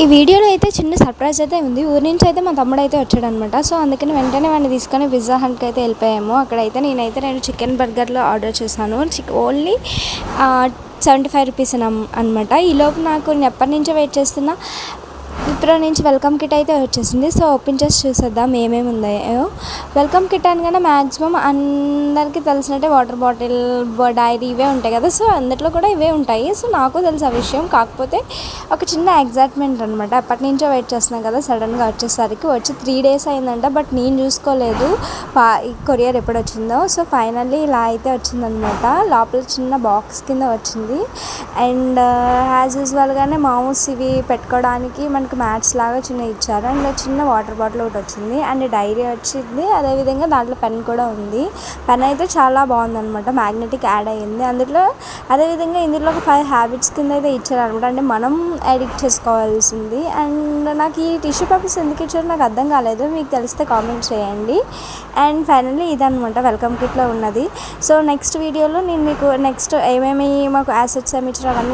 ఈ వీడియోలో అయితే చిన్న సర్ప్రైజ్ అయితే ఉంది. ఊరి నుంచి అయితే మా తమ్ముడు అయితే వచ్చాడనమాట. సో అందుకని వెంటనే వాడిని తీసుకొని పిజ్జా హట్‌కి అయితే వెళ్ళిపోయాము. అక్కడైతే నేనైతే 2 చికెన్ బర్గర్‌లు ఆర్డర్ చేశాను. ఓన్లీ 75 రూపీస్ అనమాట. ఈలోపు నాకు నేను ఎప్పటినుంచో వెయిట్ చేస్తున్నా విప్రో నుంచి వెల్కమ్ కిట్ అయితే వచ్చేసింది. సో ఓపెన్ చేసి చూసేద్దాం ఏమేమి ఉన్నాయో. వెల్కమ్ కిట్ అనగానే మ్యాక్సిమం అందరికీ తెలిసినట్టే వాటర్ బాటిల్, డైరీ ఇవే ఉంటాయి కదా. సో అందులో కూడా ఇవే ఉంటాయి. సో నాకు తెలుసు ఆ విషయం. కాకపోతే ఒక చిన్న ఎగ్జైట్మెంట్ అనమాట. ఎప్పటి నుంచో వెయిట్ చేస్తున్నాను కదా, సడన్గా వచ్చేసరికి వచ్చి 3 days అయిందంట. బట్ నేను చూసుకోలేదు ఈ కొరియర్ ఎప్పుడు వచ్చిందో. సో ఫైనల్లీ ఇలా అయితే వచ్చిందనమాట. లోపల చిన్న బాక్స్ కింద వచ్చింది. అండ్ యాజ్ యూజువల్గానే మౌస్ ఇవి పెట్టుకోవడానికి మనకి మ్యాట్స్ లాగా చిన్న ఇచ్చారు. అండ్ చిన్న వాటర్ బాటిల్ ఒకటి వచ్చింది. అండ్ డైరీ వచ్చింది. అదేవిధంగా దాంట్లో పెన్ కూడా ఉంది. పెన్ అయితే చాలా బాగుందనమాట. మ్యాగ్నెటిక్ యాడ్ అయ్యింది అందులో. అదేవిధంగా ఇందులో ఒక 5 హ్యాబిట్స్ కింద అయితే ఇచ్చారనమాట. అంటే మనం ఎడిట్ చేసుకోవాల్సింది. అండ్ నాకు ఈ టిష్యూ పేపర్స్ ఎందుకు ఇచ్చారో నాకు అర్థం కాలేదు. మీకు తెలిస్తే కామెంట్ చేయండి. అండ్ ఫైనల్లీ ఇదనమాట వెల్కమ్ కిట్లో ఉన్నది. సో నెక్స్ట్ వీడియోలో నేను మీకు నెక్స్ట్ ఏమేమి మాకు యాసెట్స్ ఏమి ఇచ్చారో అవన్నీ